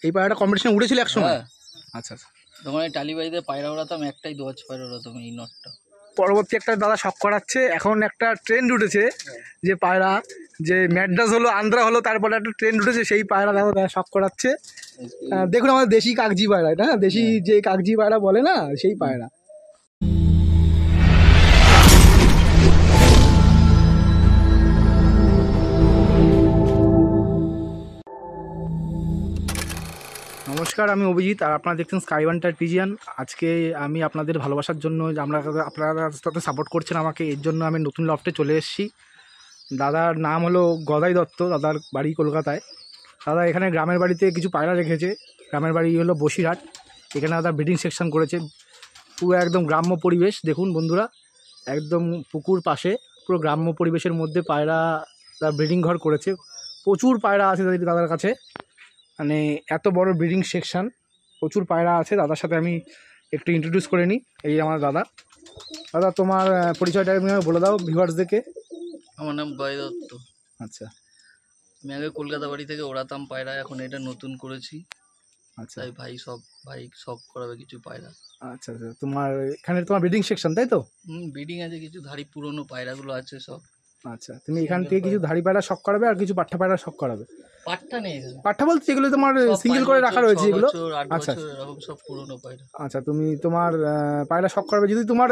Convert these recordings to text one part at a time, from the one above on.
এই পায়রাটা কম্পিটিশনে উড়েছিল একসময়? আচ্ছা আচ্ছা। তখন এই টালিবাড়িতে পায়রা ওড়াতাম, একটাই দোয়াজ পায়রা ওড়াতাম এই নটটা। পরবর্তী একটা দাদা শখ করাচ্ছে, এখন একটা ট্রেন্ড উঠেছে যে পায়রা যে ম্যাড্রাস হলো আন্ধ্রা হলো তারপরে একটা ট্রেন্ড উঠেছে, সেই পায়রা দাদা শখ করাচ্ছে। দেখুন আমাদের দেশি কাগজি পায়রা, এটা দেশি যে কাগজি পায়রা বলে না, সেই পায়রা। নমস্কার, আমি অভিজিৎ আর আপনারা দেখছেন স্কাই ওয়ান্টার পিজিয়ান। আজকে আমি আপনাদের ভালোবাসার জন্য যে আপনারা সাথে সাপোর্ট করছেন আমাকে, এর জন্য আমি নতুন লফটে চলে এসেছি। দাদার নাম হলো গদাই দত্ত, দাদার বাড়ি কলকাতায়। দাদা এখানে গ্রামের বাড়িতে কিছু পায়রা রেখেছে, গ্রামের বাড়ি হলো বসিরহাট। এখানে দাদা ব্রিডিং সেকশন করেছে, পুরো একদম গ্রাম্য পরিবেশ। দেখুন বন্ধুরা, একদম পুকুর পাশে পুরো গ্রাম্য পরিবেশের মধ্যে পায়রা ব্রিডিং ঘর করেছে। প্রচুর পায়রা আছে দাদার কাছে, মানে এত বড় ব্রিডিং সেকশন, প্রচুর পায়রা আছে। দাদার সাথে আমি একটু ইন্ট্রোডিউস করে নিই। এই আমার দাদা। দাদা তোমার পরিচয়টা আমি বলে দাও ভিউয়ার্সদেরকে। আমার নাম গদাই দত্ত। আচ্ছা। আমি আগে কলকাতা বাড়ি থেকে ওড়াতাম পায়রা, এখন এটা নতুন করেছি। আচ্ছা, তাই ভাই শখ করাবে কিছু পায়রা। আচ্ছা আচ্ছা। তোমার এখানে তোমার ব্রিডিং সেকশন তাই তো? ব্রিডিং আছে, কিছু ধাড়ি পুরনো পায়রাগুলো আছে সব। আচ্ছা, তুমি এখান থেকে কিছু ধাড়ি পায়রা শখ করাবে আর কিছু পাঠা পায়রা শখ করাবে? পাঠা নেই, পাঠা বলতে যেগুলো তোমার সিঙ্গেল করে রাখা রয়েছে এগুলো। আচ্ছা, এরকম সব পুরনো পায়রা। আচ্ছা, তুমি তোমার পায়রা শখ করাবে। যদি তোমার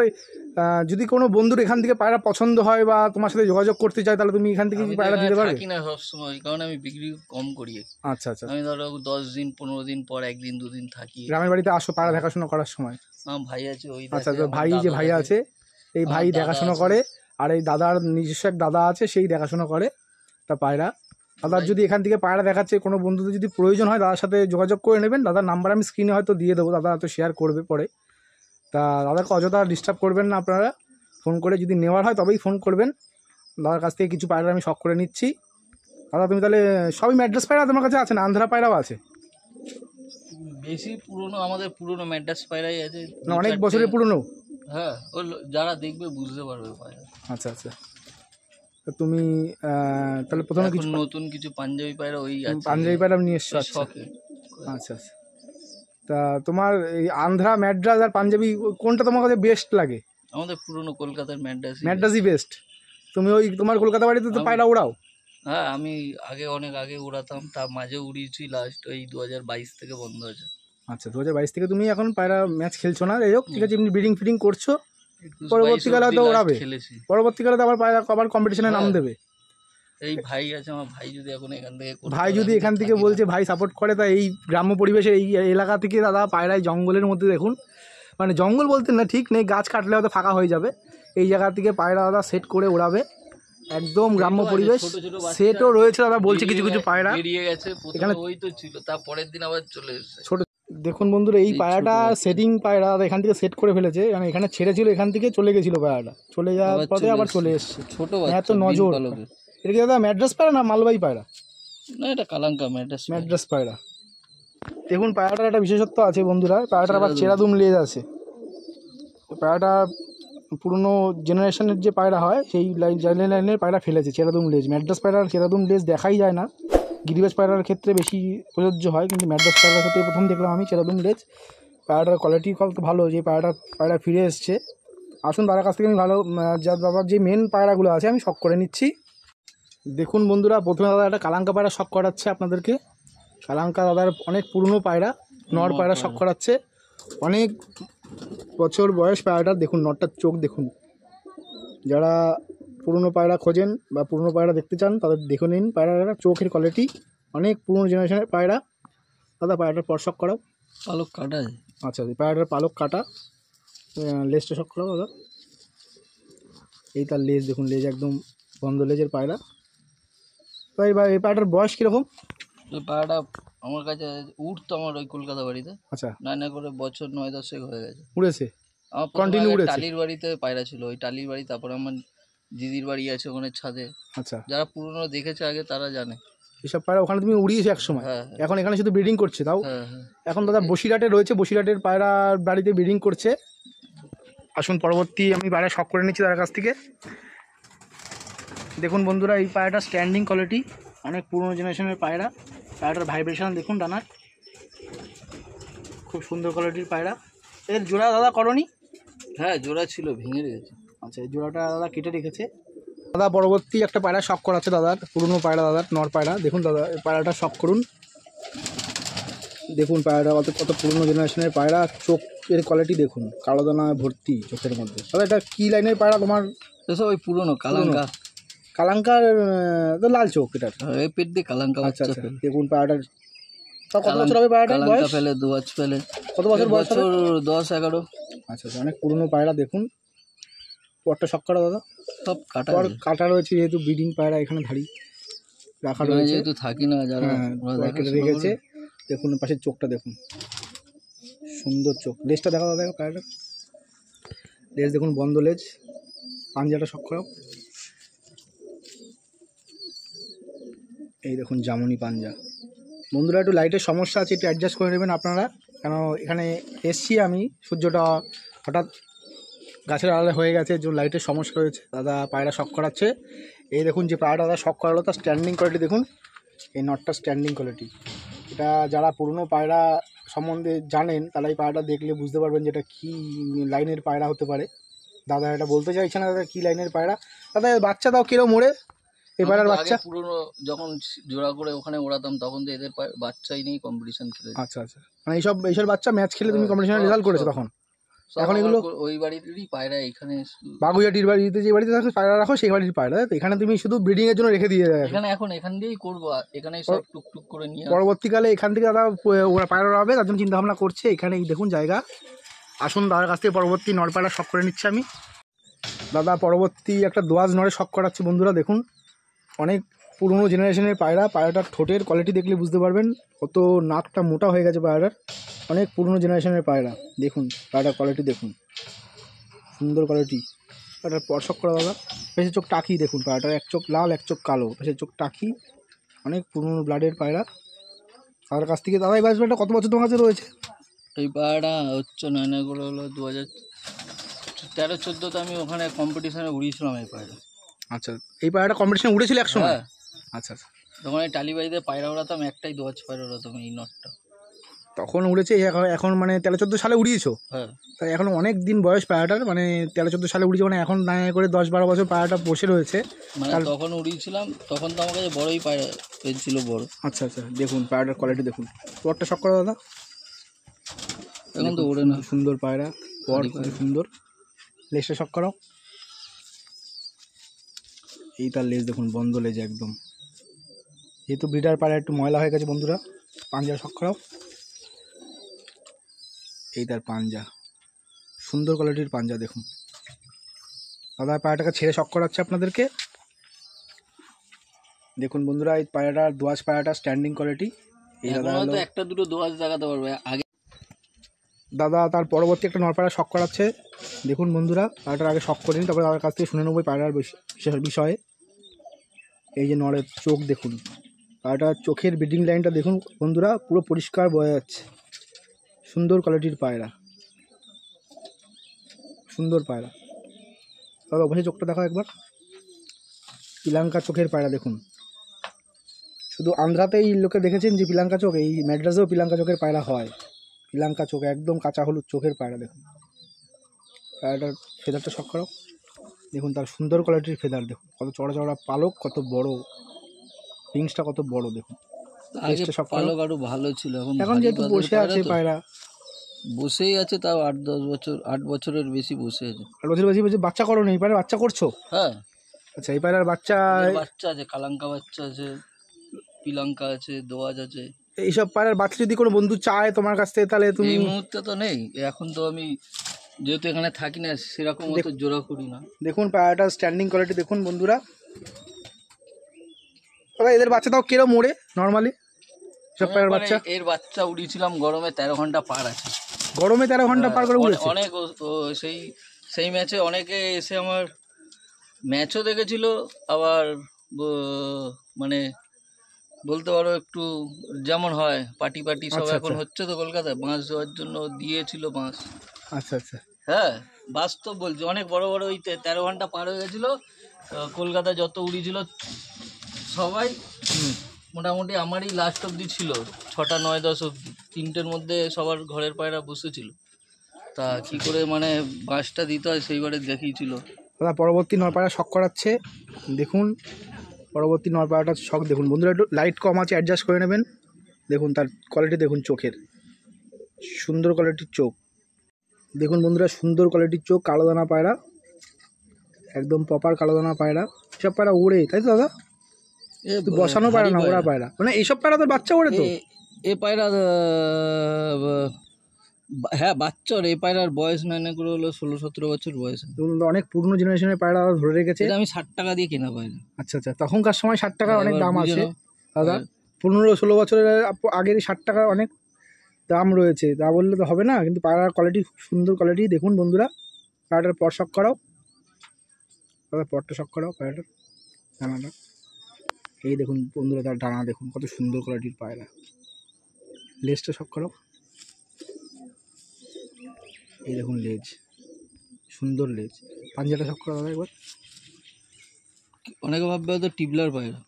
যদি কোনো বন্ধুর এখান থেকে পায়রা পছন্দ হয় বা তোমার সাথে যোগাযোগ করতে চায়, তাহলে তুমি এখান থেকে কি পায়রা দিতে পারবে? থাকি না সবসময়, কারণ আমি বিক্রি কম করি। আচ্ছা আচ্ছা। আমি ধরো 10 দিন 15 দিন পর একদিন দুদিন থাকি। গ্রামের বাড়িতে আসো পায়রা দেখাশোনা করার সময়? আমার ভাই আছে ওই। আচ্ছা, তো ভাই যে ভাই আছে, এই ভাই দেখাশোনা করে, আর এই দাদার নিজস্ব এক দাদা আছে, সেই দেখাশোনা করে তা পায়রা। দাদার যদি এখান থেকে পায়রা দেখাচ্ছে কোনো বন্ধুদের যদি প্রয়োজন হয়, দাদার সাথে যোগাযোগ করে নেবেন। দাদার নাম্বার আমি স্ক্রিনে হয়তো দিয়ে দেবো, দাদা হয়তো শেয়ার করবে পরে। তা দাদাকে অযথা ডিস্টার্ব করবেন না আপনারা, ফোন করে যদি নেওয়ার হয় তবেই ফোন করবেন। দাদার কাছ থেকে কিছু পায়রা আমি শখ করে নিচ্ছি। দাদা তুমি তাহলে সবই ম্যাড্রাস পায়রা তোমার কাছে আছে না আন্ধ্রা পায়রাও আছে? বেশি পুরনো আমাদের পুরনো ম্যাড্রাস পায়রাই আছে, অনেক বছরের পুরনো। হ্যাঁ, ওই যারা দেখবে বুঝতে পারবে পায়রা। আচ্ছা আচ্ছা। তুমি তাহলে প্রথমে কিছু নতুন কিছু পাঞ্জাবি পায়রা ওই আছে, পাঞ্জাবি পায়রা নিয়ে এসছো? আচ্ছা আচ্ছা। তা তোমার এই আন্ধ্রা ম্যাড্রাস আর পাঞ্জাবি কোনটা তোমার কাছে বেস্ট লাগে? আমাদের পুরনো কলকাতার ম্যাড্রাসই বেস্ট। তুমি ওই তোমার কলকাতা বাড়িতে তো পায়রা ওড়াও? হ্যাঁ, আমি অনেক আগে উড়াতাম, তার মাঝে উড়িয়েছি, লাস্ট ওই 2022 থেকে বন্ধ হয়েছে। আচ্ছা, 2022 থেকে তুমি এখন পায়রা ম্যাচ খেলছো না? যাই হোক, ঠিক আছে, এমনি ব্রিডিং ফিডিং করছো, পরবর্তীকালে তো ওড়াবে, পরবর্তীকালে তো আবার পায়রা আবার কম্পিটিশনে নাম দেবে। এই ভাই আছে আমার, ভাই যদি এখন এখান থেকে বলছে ভাই সাপোর্ট করে, তা এই গ্রাম্য পরিবেশে এই এলাকা থেকে দাদা পায়রায় জঙ্গলের মধ্যে দেখুন, মানে জঙ্গল বলতে না ঠিক নেই, গাছ কাটলে হয়তো ফাঁকা হয়ে যাবে, এই জায়গা থেকে পায়রা দাদা সেট করে ওড়াবে। একদম গ্রাম্য পরিবেশ, সেটও রয়েছে দাদা বলছে কিছু কিছু পায়রা এখানে ওই তো ছিল, তার পরের দিন আবার চলে এসেছে ছোট। দেখুন বন্ধুরা, এই পায়রাটা সেটিং পায়রা এখান থেকে সেট করে ফেলেছে, মানে এখানে ছেড়েছিল, এখান থেকে চলে গেছিল পায়রাটা, চলে যাওয়ার পথে আবার চলে এসছে। ছোট এত নজর। এটা কি দাদা ম্যাড্রাস পায়রা না মালবাহী পায়রা? না, এটা কালাঙ্কা ম্যাড্রাস পায়রা। দেখুন পায়রাটার একটা বিশেষত্ব আছে বন্ধুরা, পায়রাটার আবার চেরাদুম লেজ আছে। পায়রাটা পুরনো জেনারেশনের যে পায়রা হয় সেই লাইনের পায়রা ফেলেছে চেরাদুম লেজ। ম্যাড্রাস পায়রার চেরাদুম লেজ দেখাই যায় না, গিরিবাজ পায়রার ক্ষেত্রে বেশি প্রযোজ্য হয়, কিন্তু ম্যাড্রাস পায়রার ক্ষেত্রে প্রথম দেখলাম আমি চেরাদুম লেজ। পায়রাটার কোয়ালিটি ভালো, যে পায়রা ফিরে এসছে। আসুন দাদার কাছ থেকে আমি ভালো দাদার যে মেন পায়রাগুলো আছে আমি শখ করে নিচ্ছি। দেখুন বন্ধুরা, প্রথমে দাদা একটা কালাঙ্কা পায়রা শখ করাচ্ছে আপনাদেরকে। কালাঙ্কা দাদার অনেক পুরনো পায়রা, নর পায়রা শখ করাচ্ছে, অনেক বছর বয়স পায়রাটার। দেখুন নরটার চোখ দেখুন, যারা পুরনো পায়রা খোঁজেন বা পুরনো পায়রা দেখতে চান তাদের দেখে নিন পায়রাটার চোখের কোয়ালিটি, অনেক পুরনো জেনারেশনের পায়রা। দাদা পায়রাটার পর শখ করাও। পালক কাটা। আচ্ছা, পায়রাটার পালক কাটা, লেজটা শখ করাও দাদা। এই তার লেজ দেখুন, লেজ একদম বন্ধ লেজের পায়রা। তো এই পায়রাটার বয়স কীরকম? পায়রাটা আমার কাছে উঠতো আমার ওই কলকাতা বাড়িতে। আচ্ছা, না করে বছর 9-10 হয়ে গেছে উড়েছে, আমার কন্টিনিউ উড়েছে। টালির বাড়িতে পায়রা ছিল, ওই টালির বাড়ি, তারপর আমার দিদির বাড়ি আছে ওখানে ছাদে। আচ্ছা, যারা পুরনো দেখেছে আগে তারা জানে এসব পায়রা ওখানে তুমি উড়িয়েছো এক সময়। এখন এখানে শুধু ব্রিডিং করছে তাও? এখন দাদা বসিরহাটে রয়েছে, বসিরহাটের পায়রা বাড়িতে ব্রিডিং করছে। আসুন পরবর্তী আমি পায়রা শখ করে নিচ্ছি তার কাছ থেকে। দেখুন বন্ধুরা, এই পায়রাটা স্ট্যান্ডিং কোয়ালিটি, অনেক পুরনো জেনারেশনের পায়রা। পায়রাটার ভাইব্রেশন দেখুন ডানার, খুব সুন্দর কোয়ালিটির পায়রা। এর জোড়া দাদা করনি? হ্যাঁ জোড়া ছিল, ভেঙে গেছে। আচ্ছা, এই জোড়াটা দাদা কেটে রেখেছে। দাদা পরবর্তী একটা পায়রা শখ করাচ্ছে দাদার, পুরনো পায়রা দাদার, নর পায়রা। দেখুন দাদা এই পায়রাটা শখ করুন। দেখুন পায়রাটা কত কত পুরনো জেনারেশনের পায়রা। চোখের কোয়ালিটি দেখুন, কালো দানা ভর্তি চোখের মধ্যে। দাদা এটা কী লাইনের পায়রা তোমার? এসব ওই পুরনো কালাঙ্কা। কালাঙ্কার তো লাল চোখ এটার। এই পেট দিয়ে কালাঙ্কা আচ্ছা বাচ্চা আচ্ছা, ফেলে। দেখুন পায়রাটার কত বছর হবে পায়রাটার কালাঙ্কা বয়স? ফেলে, দোয়াজ ফেলে। কত বছর বয়স হবে? 10-11। আচ্ছা আচ্ছা, অনেক পুরনো পায়রা। দেখুন পরটা শখ করা দাদা, সব কাটা পর কাটা রয়েছে যেহেতু ব্রিডিং পায়রা এখানে ধাড়ি রাখা এখানে রয়েছে। যেহেতু থাকি না যারা, হ্যাঁ, ওরা পর কেটে রেখেছে। দেখুন পাশের চোখটা দেখুন, সুন্দর চোখ। লেজটা দেখা দাদা পায়রাটার, লেজ দেখুন বন্ধ লেজ। পাঞ্জাটা শখ করাও। এই দেখুন জামুনি পাঞ্জা। বন্ধুরা একটু লাইটের সমস্যা আছে, একটু অ্যাডজাস্ট করে নেবেন আপনারা, কেন এখানে এসছি আমি, সূর্যটা হঠাৎ গাছের আড়ালে হয়ে গেছে, যে লাইটের সমস্যা রয়েছে। দাদা পায়রা শখ করাচ্ছে। এই দেখুন যে পায়রা দাদা শখ করালো তার স্ট্যান্ডিং কোয়ালিটি দেখুন। এই নটটা স্ট্যান্ডিং কোয়ালিটি। এটা যারা পুরনো পায়রা সম্বন্ধে জানেন তারা এই পায়রাটা দেখলে বুঝতে পারবেন যে এটা কী লাইনের পায়রা হতে পারে। দাদা এটা বলতে চাইছে না দাদা কী লাইনের পায়রা। দাদা বাচ্চা দাও কেরো মোড়ে এই পায়রার বাচ্চা? পুরনো যখন জোড়া করে ওখানে ওড়াতাম তখন তো এদের বাচ্চাই নেই, কম্পিটিশন খেলে। আচ্ছা আচ্ছা, মানে এইসব বাচ্চা ম্যাচ খেলে তুমি কম্পিটিশনে রেজাল্ট করেছো তখন? এখন এগুলো ওই বাড়িতেরই পায়রা এখানে। বাগুইয়াটির বাড়িতে যে বাড়িতে পায়রা রাখো সেই বাড়ির পায়রা, তো এখানে তুমি শুধু ব্রিডিং এর জন্য রেখে দিয়ে যাবে এখানে। এখন এখান দিয়েই করবো, এখানেই সব টুকটুক করে নিয়ে পরবর্তীকালে এখান থেকে দাদা ওরা পায়রা হবে তার জন্য চিন্তা ভাবনা করছে। এখানে দেখুন জায়গা। আসুন দাদার কাছ থেকে পরবর্তী নর পায়রা শখ করে নিচ্ছি আমি। দাদা পরবর্তী একটা দোয়াজ নরে শখ করাচ্ছি বন্ধুরা। দেখুন অনেক পুরনো জেনারেশনের পায়রা। পায়রাটার ঠোঁটের কোয়ালিটি দেখলে বুঝতে পারবেন কত নাকটা মোটা হয়ে গেছে পায়রাটার। অনেক পুরনো জেনারেশনের পায়রা। দেখুন পায়রাটার কোয়ালিটি দেখুন, সুন্দর কোয়ালিটি। পায়রাটার পর শখ করা দাদা। পেশের চোখ টাকি দেখুন, পায়রাটার এক চোখ লাল এক চোখ কালো, পেশের চোখ টাকি। অনেক পুরনো ব্লাডের পায়রা। তার কাছ থেকে দাদা এই বাজবাটা কত বছর তোমার কাছে রয়েছে? এই পায়রাটা হচ্ছে নয়না করে হলো 2013-14 আমি ওখানে কম্পিটিশনে উড়িয়েছিলাম এই পায়রা। আচ্ছা, এই পায়রাটা কম্পিটিশনে উড়েছিল একসময়? হ্যাঁ। আচ্ছা আচ্ছা, তখন এই টালিবাড়িতে পায়রা ওড়াতাম, একটাই দোয়াজ পায়রা ওড়াতাম, এই নটটা। তখন উড়েছে। এখন মানে 13-14 সালে উড়িয়েছো? হ্যাঁ। তাই এখন অনেক দিন বয়স পায়রাটার, মানে 13-14 সালে উড়িয়েছে, মানে এখন না করে 10-12 বছর পায়রাটা বসে রয়েছে। মানে তখন উড়িয়েছিলাম, তখন তো আমার কাছে বড়ই পায়রা পেয়েছিল, বড়। আচ্ছা আচ্ছা, দেখুন পায়রাটার কোয়ালিটি দেখুন। পরটা শখ করো দাদা। এখন তো ওড়ে না। সুন্দর পায়রা, পর সুন্দর। লেজটা শখ করো। এই তার লেজ দেখুন, বন্ধ লেজ একদম। যেহেতু ব্রিডার পায়রা একটু ময়লা হয়ে গেছে বন্ধুরা। পাঞ্জা শখ করাও। এই তার পাঞ্জা, সুন্দর কোয়ালিটির পাঞ্জা দেখুন। দাদা পায়রাটাকে ছেড়ে শখ করাচ্ছে আপনাদেরকে। দেখুন বন্ধুরা এই পায়রাটার দোয়াজ পায়রাটা স্ট্যান্ডিং কোয়ালিটি। এই দাদা হলো একটা দুটো দোয়াজ দেখাতে পারবে আগে। দাদা তার পরবর্তী একটা নর পায়রা শখ করাচ্ছে। দেখুন বন্ধুরা পায়রাটার আগে শখ করিনি, তারপরে তার কাছ থেকে শুনে নেবো পায়রার বিষয়ে। এই যে নরের চোখ দেখুন, পায়রাটার চোখের ব্রিডিং লাইনটা দেখুন বন্ধুরা, পুরো পরিষ্কার বোঝা যাচ্ছে। সুন্দর কোয়ালিটির পায়রা, সুন্দর পায়রা। দাদা অবশ্যই চোখটা দেখো একবার। পিলাঙ্কা চোখের পায়রা দেখুন। শুধু আন্ধ্রাতেই লোকে দেখেছেন যে পিলাঙ্কা চোখ, এই ম্যাড্রাসেও পিলাঙ্কা চোখের পায়রা হয়। পিলাঙ্কা চোখ একদম কাঁচা হলুদ চোখের পায়রা দেখুন। পায়রাটার ফেদারটা শখ করো। দেখুন তার সুন্দর কোয়ালিটির ফেদার দেখুন, কত চড়া চড়া পালক, কত বড় উইংসটা, কত বড় দেখুন। আগে পালক আরো ভালো ছিল, এখন যেহেতু বসে আছে পায়রা, বসেই আছে, তাও 8-10 বছর, 8 বছরের বেশি বসে আছে। 8 বছর বেশি বছর বাচ্চা করো না? এই পায়রা বাচ্চা করছো? হ্যাঁ। আচ্ছা, এই পায়রার বাচ্চা আছে, কালাঙ্কা বাচ্চা আছে, পিলাঙ্কা আছে, দোয়াজ আছে। এইসব পায়রার বাচ্চা যদি কোনো বন্ধু চায় তোমার কাছ থেকে, তাহলে তুমি? এই মুহূর্তে তো নেই, এখন তো আমি যেহেতু এখানে থাকি না সেরকম অত জোড়া করি না। দেখুন পায়রাটার স্ট্যান্ডিং কোয়ালিটি দেখুন বন্ধুরা। দাদা এদের বাচ্চা তাও কেরো মোড়ে নর্মালি সব পায়রার বাচ্চা? এর বাচ্চা উড়িয়েছিলাম গরমে, 13 ঘন্টা পার আছে। গরমে 13 ঘন্টা পার করে উড়েছে? অনেক। সেই ম্যাচে অনেকে এসে আমার ম্যাচও দেখেছিল, আবার মানে বলতে পারো একটু যেমন হয় পার্টি সব এখন হচ্ছে তো কলকাতায়, বাঁশ দেওয়ার জন্য দিয়েছিল বাঁশ। আচ্ছা আচ্ছা, হ্যাঁ বাস্তব বলছি, অনেক বড় বড় ওই 13 ঘন্টা পার হয়ে গেছিলো। কলকাতায় যত উড়ি ছিল সবাই মোটামুটি আমারই লাস্ট অবধি ছিল, 6টা 9 10 অবধি। 3টের মধ্যে সবার ঘরের পায়রা বসেছিল, তা কি করে মানে বাঁশটা দিতে হয় সেইবারে দেখিয়েছিল। দাদা পরবর্তী নরপাড়া শখ করাচ্ছে, দেখুন পরবর্তী নরপাড়াটা শখ দেখুন বন্ধুরা, একটু লাইট কম আছে অ্যাডজাস্ট করে নেবেন। দেখুন তার কোয়ালিটি দেখুন, চোখের সুন্দর কোয়ালিটির চোখ দেখুন বন্ধুরা, সুন্দর কোয়ালিটির চোখ, কালো দানা পায়রা, একদম প্রপার কালো দানা পায়রা। এসব পায়রা ওড়ে তাই তো দাদা? তো বসানো পায়রা না, ওরা পায়রা, মানে এইসব পায়রা তো বাচ্চা ওড়ে তো। এ পায়রা হ্যাঁ বাচ্চার, এই পায়রার বয়স না করে হলো 16-17 বছর বয়স। অনেক পুরনো জেনারেশনের পায়রা ধরে রেখেছে। আমি 60 টাকা দিয়ে কেনা পায়রা। আচ্ছা আচ্ছা, তখনকার সময় 60 টাকার অনেক দাম আছে দাদা, 15-16 বছরের আগের 60 টাকার অনেক দাম রয়েছে, তা বললে তো হবে না। কিন্তু পায়রার কোয়ালিটি খুব সুন্দর কোয়ালিটি দেখুন বন্ধুরা। পায়রাটার পর শখ করাও দাদা, পরটা শখ করাও পায়রাটার ডানাটা, এই দেখুন বন্ধুরা তার ডানা দেখুন কত সুন্দর কোয়ালিটির পায়রা। লেজটা শখ করাও, এই দেখুন লেজ, সুন্দর লেজ। পাঞ্জাটা শখ করা দাদা একবার। অনেকে ভাববে হয়তো টিবলার পায়রা।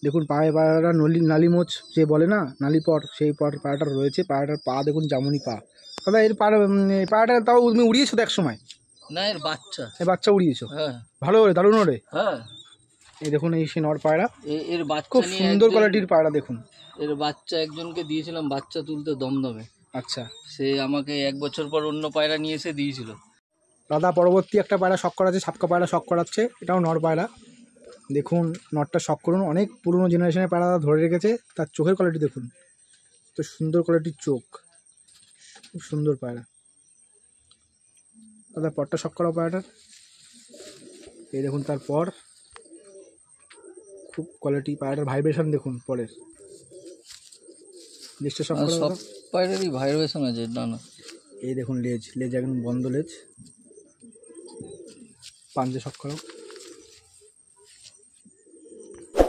দেখুন পায়ে পায়রাটা নালিমোচ যে বলে না, নালিপট, সেই পায়রাটা রয়েছে। পায়রাটার পা দেখুন জামুনি পা দাদা। এর পায়রাটা তাও তুমি উড়িয়েছো তো এক সময়? না, এর বাচ্চা, এই বাচ্চা উড়িয়েছো? হ্যাঁ ভালো ওরে, দারুণ ওরে। হ্যাঁ, এই দেখুন এই সে নর পায়রা, এর বাচ্চা খুব সুন্দর কোয়ালিটির পায়রা দেখুন। এর বাচ্চা একজনকে দিয়েছিলাম বাচ্চা তুলতে দমদমে। আচ্ছা, সে আমাকে 1 বছর পর অন্য পায়রা নিয়ে এসে দিয়েছিল। দাদা পরবর্তী একটা পায়রা শখ করাচ্ছে, সাপকা পায়রা শখ করাচ্ছে, এটাও নর পায়রা। দেখুন নটটা শখ করুন, অনেক পুরনো জেনারেশনের পায়রা ধরে রেখেছে। তার চোখের কোয়ালিটি দেখুন, তো সুন্দর কোয়ালিটির চোখ, খুব সুন্দর পায়রা। দাদা পরটা শখ করা পায়রাটার, এই দেখুন তারপর খুব কোয়ালিটি পায়রাটার, ভাইব্রেশন দেখুন পরের লেজটা শখ করা। সব পায়রারই ভাইব্রেশন আছে ডানা। এই দেখুন লেজ, লেজ একদম বন্ধ লেজ। পাঞ্জা শখ করাও,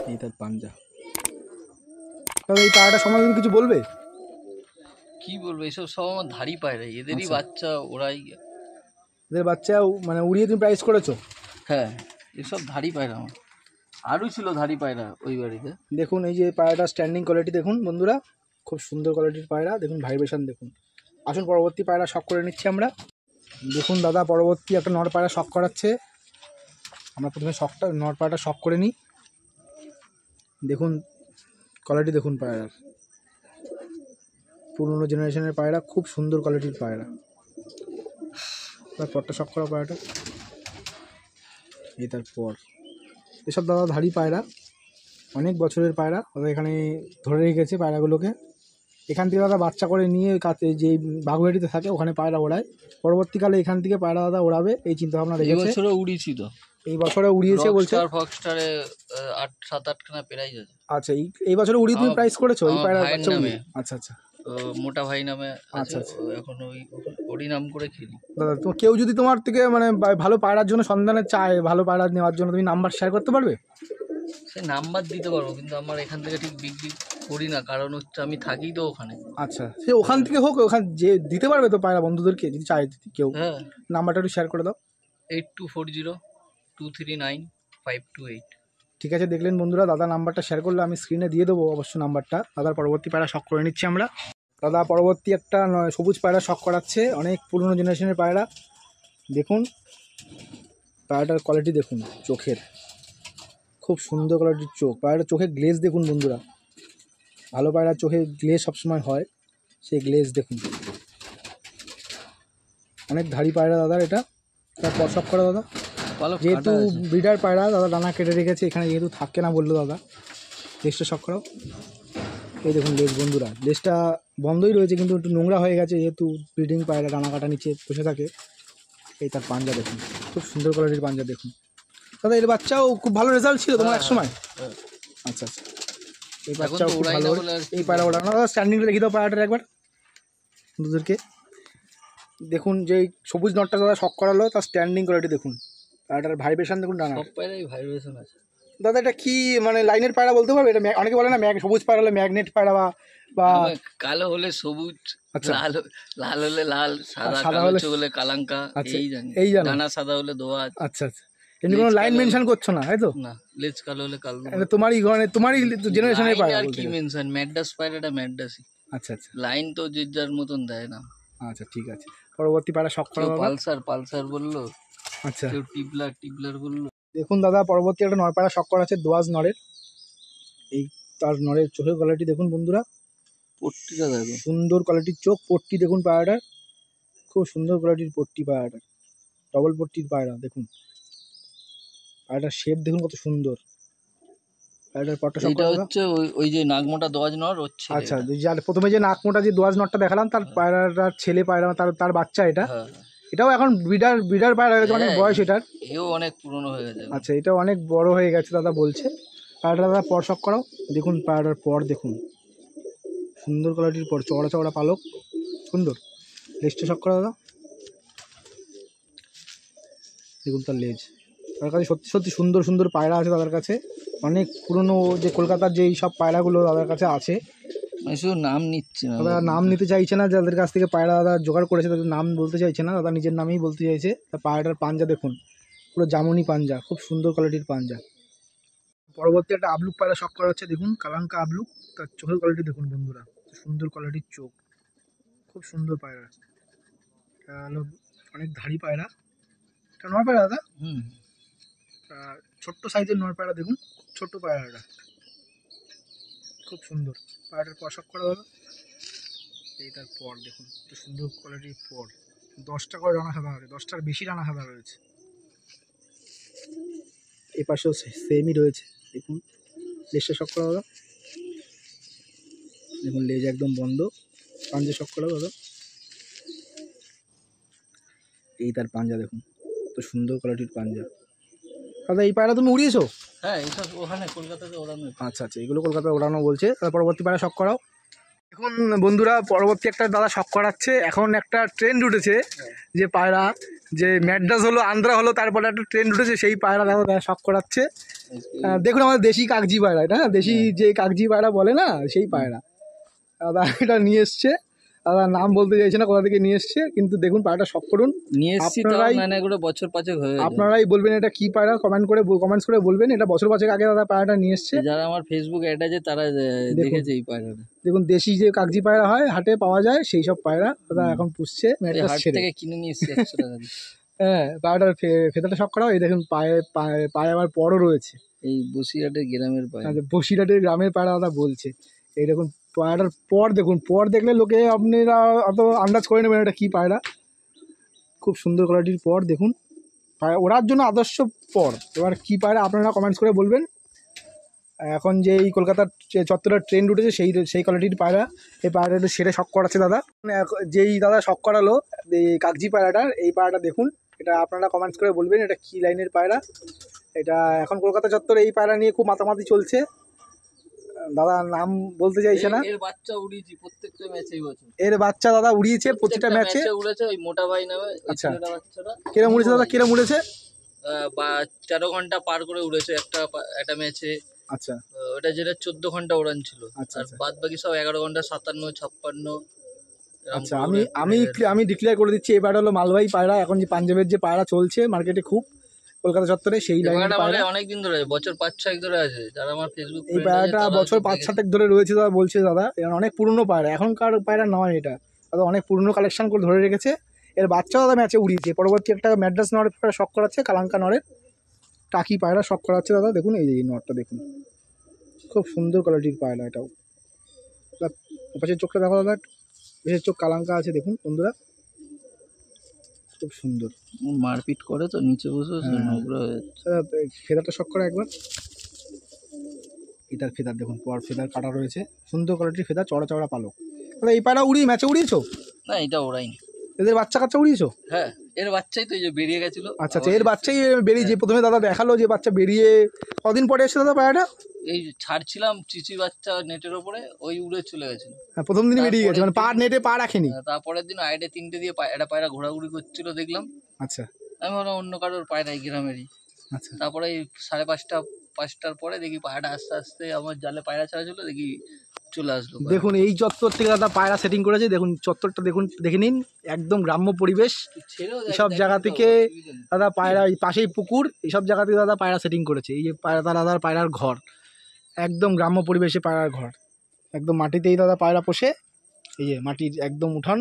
এই তার পাঞ্জা। তবে এই পায়রাটা সম্বন্ধে তুমি কিছু বলবে? কি বলবো, এসব সব আমার ধাড়ি পায়রা, এদেরই বাচ্চা ওরাই। এদের বাচ্চা মানে উড়িয়ে তুমি প্রাইস করেছো? হ্যাঁ, এসব ধাড়ি পায়রা আমার, আরও ছিল ধাড়ি পায়রা ওই বাড়িতে। দেখুন এই যে পায়রাটা স্ট্যান্ডিং কোয়ালিটি দেখুন বন্ধুরা, খুব সুন্দর কোয়ালিটির পায়রা দেখুন, ভাইব্রেশন দেখুন। আসুন পরবর্তী পায়রা শখ করে নিচ্ছি আমরা। দেখুন দাদা পরবর্তী একটা নর পায়রা শখ করাচ্ছে, আমরা প্রথমে নর পায়রাটা শখ করে নিই। দেখুন কোয়ালিটি দেখুন পায়রার, পুরনো জেনারেশনের পায়রা, খুব সুন্দর কোয়ালিটির পায়রা। তারপরটা শখ করা পায়রাটা, এই তারপর। এসব দাদা ধাড়ি পায়রা, অনেক বছরের পায়রা, ওরা এখানে ধরে রেখেছে পায়রাগুলোকে। এখান থেকে দাদা বাচ্চা করে নিয়ে কাছে যে বাগুয়াটিতে থাকে ওখানে পায়রা ওড়ায়। পরবর্তীকালে এখান থেকে পায়রা দাদা ওড়াবে এই চিন্তাভাবনা রেখেছে। এই বছরও উড়িয়েছি তো, এই বছরে উড়িয়েছে বলছে। ফক্সটারে 7-8 খানা প্রাইজ আছে। আচ্ছা, এই বছরে উড়িয়ে তুমি প্রাইস করেছো এই পায়রা ভাইয়ের বাচ্চা নামে। উড়িয়ে? আচ্ছা আচ্ছা, মোটা ভাই নামে আচ্ছা আছে, আচ্ছা। এখন ওরই নাম করে খেলি। দাদা তো কেউ যদি তোমার থেকে মানে ভালো পায়রার জন্য সন্ধানে চায়, ভালো পায়রা নেওয়ার জন্য তুমি নাম্বার শেয়ার করতে পারবে? সে নাম্বার দিতে পারবো, কিন্তু আমার এখান থেকে ঠিক বিক্রি করি না, কারণ হচ্ছে আমি থাকি তো ওখানে। আচ্ছা, সে ওখান থেকে হোক, ওখানে যে দিতে পারবে তো পায়রা বন্ধুদেরকে যদি চায় কেউ? হ্যাঁ, নাম্বারটা একটু শেয়ার করে দাও। 8240-239-528। ঠিক আছে, দেখলেন বন্ধুরা, দাদা নাম্বারটা শেয়ার করলে আমি স্ক্রিনে দিয়ে দেবো অবশ্য নাম্বারটা। দাদার পরবর্তী পায়রা শখ করে নিচ্ছি আমরা। দাদা পরবর্তী একটা সবুজ পায়রা শখ করাচ্ছে, অনেক পুরনো জেনারেশনের পায়রা। দেখুন পায়রাটার কোয়ালিটি দেখুন, চোখের খুব সুন্দর কোয়ালিটির চোখ। পায়রাটার চোখের গ্লেজ দেখুন বন্ধুরা, ভালো পায়রার চোখে গ্লেজ সবসময় হয়, সেই গ্লেজ দেখুন। অনেক ধাড়ি পায়রা দাদার এটা। তারপর শখ করা দাদা, যেহেতু ব্রিডার পায়রা দাদা ডানা কেটে রেখেছে, এখানে যেহেতু থাকে না বললো দাদা। লেজটা শখ করাও, এই দেখুন লেজ বন্ধুরা, লেজটা বন্ধই রয়েছে কিন্তু একটু নোংরা হয়ে গেছে, যেহেতু ব্রিডিং পায়রা ডানা কাটা নিচে বসে থাকে। এই তার পাঞ্জা দেখুন, খুব সুন্দর কোয়ালিটির পাঞ্জা দেখুন দাদা। এর বাচ্চাও খুব ভালো রেজাল্ট ছিল তোমার এক সময়? আচ্ছা আচ্ছা, এই বাচ্চাও খুব ভালো। এই পায়রা ওড়ানো দাদা, স্ট্যান্ডিংটা দেখিয়ে দাও পায়রাটার একবার বন্ধুদেরকে। দেখুন যে সবুজ নটটা দাদা শখ করালো, তার স্ট্যান্ডিং কোয়ালিটি দেখুন, পায়রাটার ভাইব্রেশন দেখুন ডানা। সব পায়রাই ভাইব্রেশন আছে দাদা। এটা কি মানে লাইনের পায়রা বলতে পারবে? এটা অনেকে বলে না সবুজ পায়রা হলে ম্যাগনেট পায়রা বা কালো হলে সবুজ, আচ্ছা, লাল হলে লাল, সাদা হলে হলে কালাঙ্কা, এই জানি। এই জানো, ডানা সাদা হলে দোয়াত। আচ্ছা আচ্ছা, এমনি কোনো লাইন মেনশন করছো না, তাই তো? না, লেজ কালো হলে কালো। এটা তোমারই ঘরে তোমারই জেনারেশনের লাইন পায়রা আর বলতে কি গেলে। মেনশন, ম্যাডাস পায়রাটা ম্যাডাসই। আচ্ছা আচ্ছা লাইন তো যে যার মতন দেয় না। আচ্ছা, ঠিক আছে। পরবর্তী পায়রা শখ করা কেউ দাদা। পালসার পালসার বললো, আচ্ছা কেউ টিবলার টিবলার বললো। দেখুন দাদা, পরবর্তী একটা নর পায়রা শখ করা আছে, দোয়াজ নরের। এই তার নরের চোখের কোয়ালিটি দেখুন বন্ধুরা, পট্টিটা দেখো, সুন্দর কোয়ালিটির চোখ। পট্টি দেখুন পায়রাটার, খুব সুন্দর কোয়ালিটির পট্টি পায়রাটার, ডবল পট্টির পায়রা। দেখুন পায়রাটার শেপ দেখুন কত সুন্দর। পায়রাটার পট্টা শখ এটা করা দাদা। হচ্ছে ওই যে নাগমোটা দোয়াজ নর হচ্ছে। আচ্ছা, যার প্রথমে যে নাকমোটা যে দোয়াজ নটটা দেখালাম, তার পায়রাটার ছেলে পায়রা, তার তার বাচ্চা এটা। হ্যাঁ, এটাও এখন ব্রিডার ব্রিডার পায়রা হয়ে গেছে, অনেক হ্যাঁ, বয়স এটার। এও অনেক পুরনো হয়ে গেছে। আচ্ছা, এটা অনেক বড় হয়ে গেছে দাদা বলছে। পায়রাটা দাদা পর শখ করাও। দেখুন পায়রাটার পর দেখুন, সুন্দর কোয়ালিটির পর, চওড়া চওড়া পালক, সুন্দর। লেজটা শখ করা দাদা, দেখুন তার লেজ। তার কাছে সত্যি সত্যি সুন্দর সুন্দর পায়রা আছে তাদের কাছে। অনেক পুরনো যে কলকাতার যেই সব পায়রাগুলো তাদের কাছে আছে, মানে শুধু নাম নিচ্ছে না দাদা নাম নিতে চাইছে না। যাদের কাছ থেকে পায়রা দাদা জোগাড় করেছে তাদের নাম বলতে চাইছে না, দাদা নিজের নামেই বলতে চাইছে। তা পায়রাটার পাঞ্জা দেখুন, পুরো জামুনি পাঞ্জা, খুব সুন্দর কোয়ালিটির পাঞ্জা। পরবর্তী একটা আবলুক পায়রা শখ করা হচ্ছে, দেখুন কালাঙ্কা আবলুক। তার চোখের কোয়ালিটি দেখুন বন্ধুরা, সুন্দর কোয়ালিটির চোখ, খুব সুন্দর পায়রা। এটা হলো অনেক ধাড়ি পায়রা। এটা নর পায়রা দাদা, হুম। ছোট্ট সাইজের নর পায়রা দেখুন, খুব ছোট্ট পায়রাটা, খুব সুন্দর। পায়রাটার পর শখ করা দাদা। এইটার পর দেখুন একটু সুন্দর কোয়ালিটির পর, 10টা করে রানা সাদা আছে, 10টার বেশি রানা সাদা রয়েছে। এই পাশেও সেমই রয়েছে। দেখুন লেজটা শখ করা দাদা, দেখুন লেজ একদম বন্ধ। পাঞ্জা শখ করা দাদা, এই তার পাঞ্জা দেখুন, তো সুন্দর কোয়ালিটির পাঞ্জা। দাদা এই পায়রা তুমি উড়িয়েছো? হ্যাঁ, এইসব ওখানে কলকাতাতে ওড়ানো। আচ্ছা আচ্ছা, এগুলো কলকাতায় ওড়ানো বলছে। তাহলে পরবর্তী পায়রা শখ করাও। এখন বন্ধুরা পরবর্তী একটা দাদা শখ করাচ্ছে। এখন একটা ট্রেন্ড উঠেছে যে পায়রা, যে ম্যাড্রাস হলো আন্ধ্রা হলো, তারপরে একটা ট্রেন্ড উঠেছে, সেই পায়রা দাদা শখ করাচ্ছে। দেখুন আমাদের দেশি কাগজি পায়রা, এটা দেশি যে কাগজি পায়রা বলে না, সেই পায়রা দাদা এটা নিয়ে এসছে। দাদা নাম বলতে চাইছে না কোথা থেকে নিয়ে এসছে, কিন্তু দেখুন পায়রাটা শখ করুন। নিয়ে এসছি তো, মানে এগুলো বছর পাঁচেক হয়ে গেছে। আপনারাই বলবেন এটা কি পায়রা, কমেন্টস করে বলবেন। এটা বছর পাঁচেক আগে দাদা পায়রাটা নিয়ে এসছে। যারা আমার ফেসবুক অ্যাড আছে তারা দেখেছে এই পায়রাটা। দেখুন দেশি যে কাগজি পায়রা হয় হাটে পাওয়া যায়, সেই সব পায়রা দাদা এখন পুষছে ম্যাড্রাস হাট ছেড়ে। থেকে কিনে নিয়ে এসছি 100 টাকা দিয়ে। হ্যাঁ, পায়রাটার ফেদাটা শখ করা। এই দেখুন পায়ে পায়ে আবার পরও রয়েছে। এই বসিরহাটের গ্রামের পায়রা। আচ্ছা, বসিরহাটের গ্রামের পায়রা দাদা বলছে। এই দেখুন পায়রাটার পর দেখুন, পর দেখলে লোকে আপনারা অত আন্দাজ করে নেবেন এটা কী পায়রা। খুব সুন্দর কোয়ালিটির পর দেখুন, পায়রা ওড়ার জন্য আদর্শ পর। এবার কী পায়রা আপনারা কমেন্টস করে বলবেন। এখন যে এই কলকাতার চত্বরের ট্রেন্ড উঠেছে সেই কোয়ালিটির পায়রা। এই পায়রাটা একটু সেরে শখ করাচ্ছে দাদা। যেই দাদা শখ করালো এই কাগজি পায়রাটার, এই পায়রাটা দেখুন। এটা আপনারা কমেন্টস করে বলবেন এটা কী লাইনের পায়রা। এটা এখন কলকাতা চত্বরে এই পায়রা নিয়ে খুব মাতামাতি চলছে। দাদা নাম বলতে চাইছে না। এর বাচ্চা উড়িয়েছি প্রত্যেকটা ম্যাচেই বছর। এর বাচ্চা দাদা উড়িয়েছে প্রতিটা ম্যাচে উড়েছে। ওই মোটা ভাই নামে আচ্ছা, বাচ্চাটা কিরম উড়েছে দাদা, কিরম উড়েছে? 13 ঘন্টা পার করে উড়েছে একটা ম্যাচে। আচ্ছা, ওটা যেটা 14 ঘন্টা উড়ান ছিল। আচ্ছা, আর আচ্ছা। বাদ বাকি সব 11 ঘন্টা, 57, 56। আচ্ছা, আমি ডিক্লেয়ার করে দিচ্ছি, এই পায়রা হলো মালবাহী পায়রা। এখন যে পাঞ্জাবের যে পায়রা চলছে মার্কেটে খুব কলকাতা চত্বরে, সেই লাইনের পায়রা। অনেকদিন ধরে আছে, বছর 5-6 ধরে আছে। যারা আমার ফেসবুক এই পায়রাটা বছর 5-7 ধরে রয়েছে দাদা বলছে দাদা। এর অনেক পুরনো পায়রা, এখনকার পায়রা নয় এটা দাদা, অনেক পুরনো কালেকশন করে ধরে রেখেছে। এর বাচ্চা দাদা ম্যাচে উড়িয়েছে। পরবর্তী একটা ম্যাড্রাস নরের পায়রা শখ করাচ্ছে, কালাঙ্কা নরের টাকি পায়রা শখ করাচ্ছে দাদা। দেখুন এই যে নরটা দেখুন, খুব সুন্দর কোয়ালিটির পায়রা এটাও। ওপাশের চোখটা দেখো দাদা, বেশের চোখ কালাঙ্কা আছে দেখুন বন্ধুরা, খুব সুন্দর। মারপিট করে তো নিচে বসে নোংরা হয়ে যাচ্ছে। ফেদারটা শখ করা একবার। এটার ফেদার দেখুন, পর ফেদার কাটা রয়েছে, সুন্দর কোয়ালিটির ফেদার, চড়া চড়া পালক। তাহলে এই পায়রা ম্যাচে উড়িয়েছো? না, এটা ওড়াইনি। এদের বাচ্চা কাচ্চা উড়িয়েছো? হ্যাঁ, এর বাচ্চাই তো এই যে বেরিয়ে গেছিল। আচ্ছা আচ্ছা, এর বাচ্চাই বেরিয়ে, যে প্রথমে দাদা দেখালো যে বাচ্চা বেরিয়ে কদিন পরে এসে দাদা পায়রাটা? এই ছাড়ছিলাম চিচি বাচ্চা নেটের ওপরে, ওই উড়ে চলে গেছিল। হ্যাঁ, প্রথম দিনই বেরিয়ে গেছে, মানে নেটে পা রাখেনি। তারপরের দিন আইডে 3টে দিয়ে একটা পায়রা ঘোরাঘুরি করছিল দেখলাম। আচ্ছা, আমি ভাবলাম অন্য কারোর পায়রা, এই গ্রামেরই। আচ্ছা, তারপরে এই 5:30 5টার পরে দেখি পায়রাটা আস্তে আস্তে আমার জালে পায়রা ছাড়া ছিল, দেখি চলে আসলো। দেখুন এই চত্বর থেকে দাদা পায়রা সেটিং করেছে, দেখুন চত্বরটা দেখুন, দেখে নিন, একদম গ্রাম্য পরিবেশ। এইসব জায়গা থেকে দাদা পায়রা, এই পাশেই পুকুর, এইসব জায়গা থেকে দাদা পায়রা সেটিং করেছে। এই যে পায়রা, দাদার পায়রার ঘর, একদম গ্রাম্য পরিবেশে পায়রার ঘর, একদম মাটিতেই দাদা পায়রা পোষে। এই যে মাটির একদম উঠান,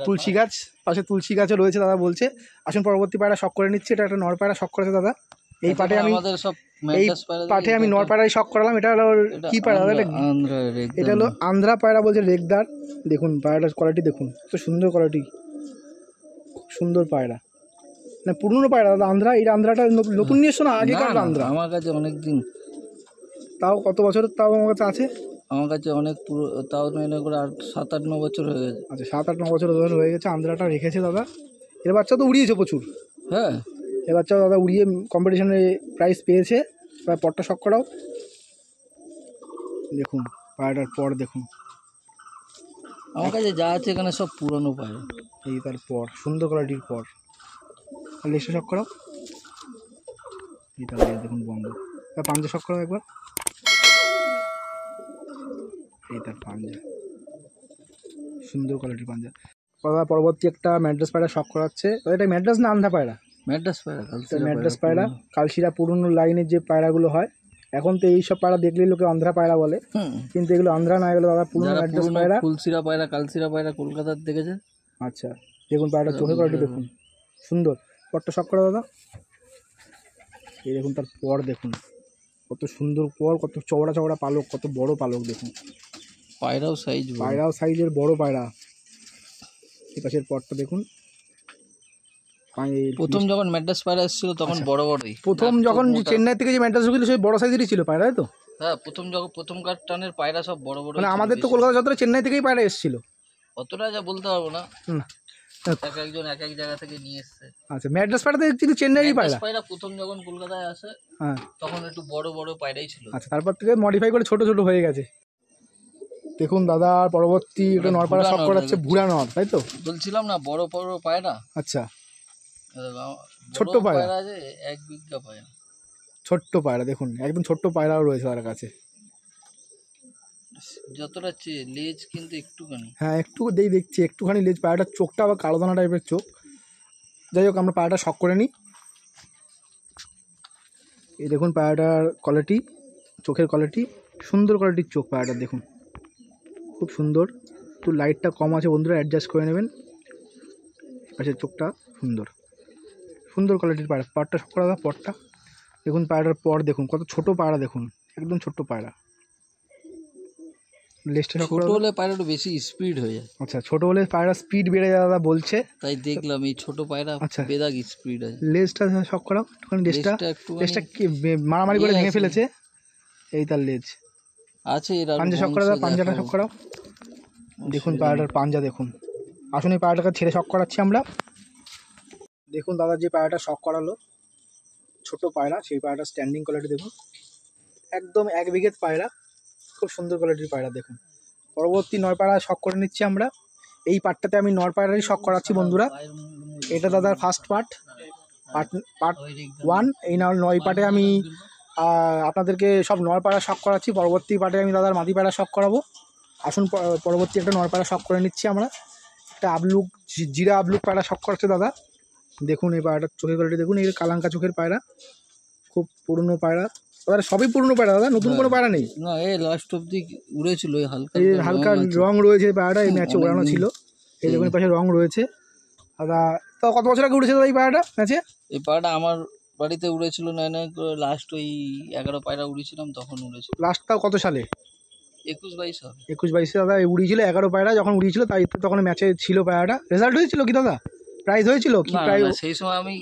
তুলসী গাছ, পাশে তুলসী গাছও রয়েছে দাদা বলছে। আসুন পরবর্তী পায়রা শখ করে নিচ্ছি। এটা একটা নর পায়রা শখ করেছে দাদা। এই পাটে আমি এই পাটে আমি নর পায়রাই শখ করালাম। এটা হলো কি পায়রা দাদা? এটা হলো আন্ধ্রা পায়রা বলছে, রেগদার। দেখুন পায়রাটার কোয়ালিটি দেখুন, কত সুন্দর কোয়ালিটি, খুব সুন্দর পায়রা, মানে পুরনো পায়রা দাদা। আন্ধ্রা, এই আন্ধ্রাটা নতুন নিয়ে এসছো না আগেকার আন্ধ্রা? আমার কাছে অনেক দিন, তাও কত বছর তাও আমার কাছে আছে? আমার কাছে অনেক পুরো, তাও নয় করে 7-8-9 বছর হয়ে গেছে। আচ্ছা 7-8-9 বছর ধরে হয়ে গেছে। আন্ধ্রাটা রেখেছে দাদা। এর বাচ্চা তো উড়িয়েছে প্রচুর। হ্যাঁ, এ বাচ্চাও দাদা উড়িয়ে কম্পিটিশনে প্রাইজ পেয়েছে। প্রায় পরটা শখ করাও। দেখুন পায়রাটার পর দেখুন, আমার কাছে যা আছে এখানে সব পুরনো পায়রা। এই তার পর সুন্দর কোয়ালিটির পর। লেসটা শখ করাও। এটা দেখুন বন্ধ। পাঞ্জা শখ করাও একবার। এই তার পাঞ্জা, সুন্দর কোয়ালিটির পাঞ্জা। দাদা পরবর্তী একটা ম্যাড্রাস পায়রা শখ করাচ্ছে। এটা ম্যাড্রাস না আন্ধ্রা পায়রা? ম্যাড্রাস পায়রা, ম্যাড্রাস পায়রা, কালশিরা পুরনো লাইনের যে পায়রাগুলো হয়। এখন তো এইসব পায়রা দেখলেই লোকে আন্ধ্রা পায়রা বলে, কিন্তু এগুলো আন্ধ্রা না, এগুলো দাদা পুরনো ম্যাড্রাস পায়রা। ফুলশিরা পায়রা, কালশিরা পায়রা কলকাতার দেখেছে। আচ্ছা দেখুন পায়রাটার চোখের কোয়ালিটি দেখুন, সুন্দর। পরটা শখ করা দাদা। এই দেখুন তার পর দেখুন, কত সুন্দর পর, কত চওড়া চওড়া পালক, কত বড় পালক দেখুন। পায়রাও সাইজ, পায়রাও সাইজের বড় পায়রা। এই পাশের পরটা দেখুন। প্রথম যখন ম্যাড্রাস পায়রা এসেছিল তখন বড় বড়ই, প্রথম যখন চেন্নাই থেকে যে ম্যাড্রাস ঢুকছিল সেই বড় সাইজেরই ছিল পায়রা, তাই তো? হ্যাঁ, প্রথমকার টানের পায়রা সব বড় বড়। মানে আমাদের তো কলকাতা যতটা চেন্নাই থেকেই পায়রা এসেছিল। অতটা যা বলতে পারবো না, এক একজন এক এক জায়গা থেকে নিয়ে এসছে। আচ্ছা ম্যাড্রাস পায়রা তো অ্যাকচুয়ালি চেন্নাইয়েরই পায়রা। পায়রা প্রথম যখন কলকাতায় আসে, হ্যাঁ, তখন একটু বড় বড় পায়রাই ছিল। আচ্ছা তারপর থেকে মডিফাই করে ছোট ছোট হয়ে গেছে। দেখুন দাদা পরবর্তী একটা নর পায়রা শখ করাচ্ছে, ভুরা নর, তাই তো? বলছিলাম না বড় বড় পায়রা। আচ্ছা ছোট্ট পায়রা আছে, 1 বিঘা পায়রা, ছোট্ট পায়রা দেখুন, একদম ছোট্ট পায়রাও রয়েছে তার কাছে। যতটা লেজ কিন্তু একটুখানি, হ্যাঁ একটু দেখছি একটুখানি লেজ। পায়রাটার চোখটা আবার কালো দানা টাইপের চোখ। যাই হোক আমরা পায়রাটা শখ করে নিই। এই দেখুন পায়রাটার কোয়ালিটি, চোখের কোয়ালিটি, সুন্দর কোয়ালিটির চোখ পায়রাটার দেখুন, খুব সুন্দর। একটু লাইটটা কম আছে বন্ধুরা, অ্যাডজাস্ট করে নেবেন। পাশের চোখটা সুন্দর, সুন্দর কোয়ালিটির পায়রা। পরটা শখ করা, পরটা দেখুন, পায়রাটার পর দেখুন, কত ছোট পায়রা দেখুন, একদম ছোট্ট পায়রা। লেজটা শখ করা। ছোট হলে পায়রাটা বেশি স্পিড হয়ে যায়। আচ্ছা ছোট হলে পায়রা স্পিড বেড়ে যায় দাদা বলছে, তাই দেখলাম এই ছোট পায়রা আচ্ছা বেদাগ স্পিড আছে। লেজটা শখ করা একটুখানি, লেজটা কি মারামারি করে ভেঙে ফেলেছে। এই তার লেজ আছে। এর পাঞ্জা শখ করা, পাঞ্জাটা শখ করাও। দেখুন পায়রাটার পাঞ্জা দেখুন। আসুন এই পায়রাটাকে ছেড়ে শখ করাচ্ছি আমরা। দেখুন দাদা যে পায়রাটা শখ করালো, ছোট পায়রা, সেই পায়রাটার স্ট্যান্ডিং কোয়ালিটি দেখুন, একদম 1 বিঘে পায়রা, খুব সুন্দর কোয়ালিটির পায়রা দেখুন। পরবর্তী নয় পায়রা শখ করে নিচ্ছি আমরা। এই পার্টটাতে আমি নয় পায়রারই শখ করাচ্ছি বন্ধুরা। এটা দাদার ফার্স্ট পার্ট 1। এই 9 পার্টে আমি আপনাদেরকে সব নয় পায়রা শখ করাচ্ছি। পরবর্তী পার্টে আমি দাদার মাদি পায়রা শখ করাবো। আসুন পরবর্তী একটা নয় পায়রা শখ করে নিচ্ছি আমরা। একটা আবলুক, জিরা আবলুক পায়রা শখ করাচ্ছে দাদা। দেখুন এই পায়রাটার চোখের কোয়ালিটি দেখুন, এই কালাঙ্কা চোখের পায়রা, খুব পুরনো পায়রা। দাদা সবই পুরনো পায়রা দাদা, নতুন কোনো পায়রা নেই। না এই লাস্ট অবধি উড়েছিল, এই হালকা এই হালকা রং রয়েছে পায়রাটা, এই ম্যাচে ওড়ানো ছিল। এই দেখুন পাশে রং রয়েছে দাদা। তো কত বছর আগে উড়েছে দাদা এই পায়রাটা ম্যাচে? এই পায়রাটা আমার বাড়িতে উড়েছিল, নয় লাস্ট ওই 11 পায়রা উড়েছিলাম তখন উড়েছিল। লাস্ট তাও কত সালে? 21-22 হবে। 21-22 দাদা উড়িয়েছিল। 11 পায়রা যখন উড়িয়েছিল তাই তখন ম্যাচে ছিল পায়রাটা। রেজাল্ট হয়েছিল কি দাদা? প্রাইজ হয়েছিল কি? প্রাইজ সেই সময় আমি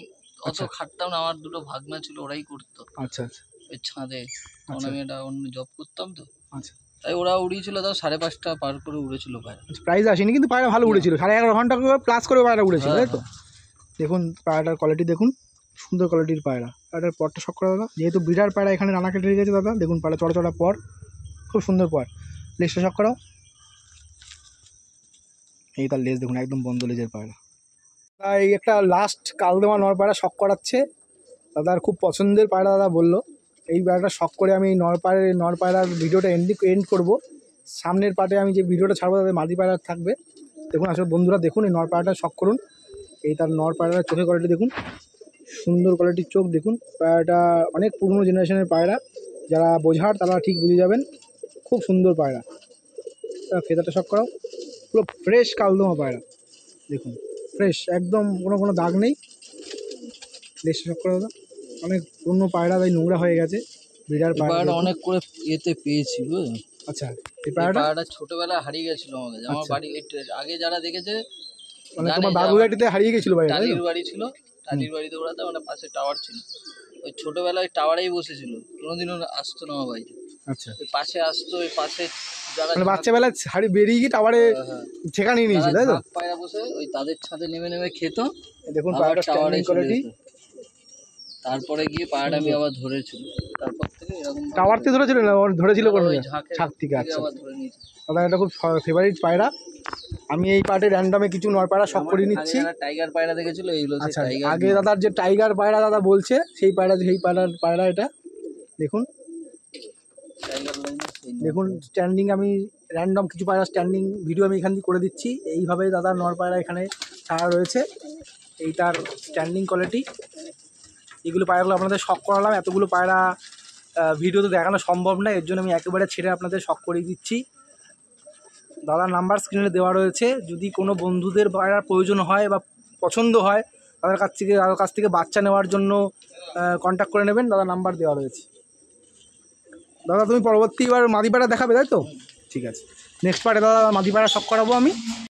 অত খাটতাম না, আমার দুটো ভাগনা ছিল, ওরাই করতো। আচ্ছা আচ্ছা ওই ছাদে, তখন আমি একটা অন্য জব করতাম তো। আচ্ছা তাই ওরা উড়িয়েছিল, তাও 5:30 পার করে উড়েছিল পায়রা। প্রাইজ আসেনি কিন্তু পায়রা ভালো উড়েছিল। 11.5 ঘন্টা প্লাস করে পায়রা উড়েছিল, তাই তো? দেখুন পায়রাটার কোয়ালিটি দেখুন, সুন্দর কোয়ালিটির পায়রা। পায়রাটার পরটা শখ করা দাদা, যেহেতু ব্রিডার পায়রা এখানে রানা কেটে গেছে দাদা। দেখুন পায়রা চড়া চড়া পর, খুব সুন্দর পর। লেজটা শখ করাও। এই তার লেজ দেখুন, একদম বন্ধ লেজের পায়রা। তাই একটা লাস্ট কাল দেওয়া নর পায়রা শখ করাচ্ছে। দাদার খুব পছন্দের পায়রা দাদা বললো। এই পায়রাটা শখ করে আমি নর পায়রার ভিডিওটা এন্ড করবো। সামনের পার্টে আমি যে ভিডিওটা ছাড়বো তাদের মাদি পায়রা থাকবে। দেখুন আসলে বন্ধুরা দেখুন এই নর পায়রাটা শখ করুন। এই তার নর পায়রার চোখের কোয়ালিটি দেখুন, সুন্দর কোয়ালিটির চোখ দেখুন। পায়রাটা অনেক পুরনো জেনারেশনের পায়রা, যারা বোঝার তারা ঠিক বুঝে যাবেন। খুব সুন্দর পায়রা, ফেদারটা শখ করাও, পুরো ফ্রেশ কালদমা পায়রা দেখুন, ফ্রেশ একদম, কোনো দাগ নেই। লেজটা শখ করা দাদা, অনেক পুরনো পায়রা, তাই নোংরা হয়ে গেছে। ব্রিডার পায়রা পায়রাটা অনেক করে এতে পেয়েছি বুঝলেন। আচ্ছা, এই এই পায়রাটা পায়রাটা ছোটবেলায় হারিয়ে গেছিল আমাদের, আমার আচ্ছা। বাড়ি আগে যারা দেখেছে মানে জানে তোমার যে বাবুঘাটিতে হারিয়ে গেছিল পায়রা, তাই তো? টালির বাড়ি ছিল, টালির বাড়িতে ওরাতে মানে পাশে টাওয়ার ছিল, ওই ছোটবেলায় ওই টাওয়ারেই বসেছিল, কোনোদিনও আসতো না আমার বাড়িতে। আচ্ছা, ওই পাশে আসতো, ওই পাশে যারা মানে বাচ্চাবেলায় বেরিয়ে গিয়ে টাওয়ারে হ্যাঁ, ঠেকা নিয়ে নিয়েছিল, তাই তো? ঝাঁক পায়রা বসে ওই তাদের ছাদে নেমে নেমে খেত, দেখুন আবার পায়রাটা টাওয়ারে স্ট্যান্ডিং চলে কোয়ালিটি। যেত। তারপরে গিয়ে পায়রাটা আমি আবার ধরেছিল, তারপর থেকে এরকম টাওয়ার থেকে ধরেছিল না, ওর ধরেছিল কোন ওই ঝাঁকের ছাদ থেকে? আচ্ছা, আবার ধরে নিয়েছে। দাদা এটা খুব ফেভারিট পায়রা। আমি এই পার্টে র্যান্ডমে কিছু নর পায়রা শখ করে নিচ্ছি। টাইগার পায়রা দেখেছিল, এইগুলো সেই আচ্ছা, টাইগার। আগে দাদার যে টাইগার পায়রা দাদা বলছে, সেই পায়রা এটা দেখুন। টাইগার লাইনের সেই না। দেখুন স্ট্যান্ডিং, আমি র্যান্ডম কিছু পায়রা স্ট্যান্ডিং ভিডিও আমি এখান থেকে করে দিচ্ছি। এইভাবে দাদার নর পায়রা এখানে ছাড়া রয়েছে। এই তার স্ট্যান্ডিং কোয়ালিটি। এগুলো পায়রাগুলো আপনাদের শখ করালাম। এতগুলো পায়রা ভিডিওতে দেখানো সম্ভব না, এর জন্য আমি একেবারে ছেড়ে আপনাদের শখ করিয়ে দিচ্ছি। দাদার নাম্বার স্ক্রিনে দেওয়া রয়েছে, যদি কোনো বন্ধুদের পায়রার প্রয়োজন হয় বা পছন্দ হয়, তাদের কাছ থেকে বাচ্চা নেওয়ার জন্য কন্ট্যাক্ট করে নেবেন। দাদার নাম্বার দেওয়া রয়েছে। দাদা তুমি পরবর্তীবার মাদি পায়রা দেখাবে, তাই তো? ঠিক আছে, নেক্সট পার্টে দাদা মাদি পায়রা শখ করাবো আমি।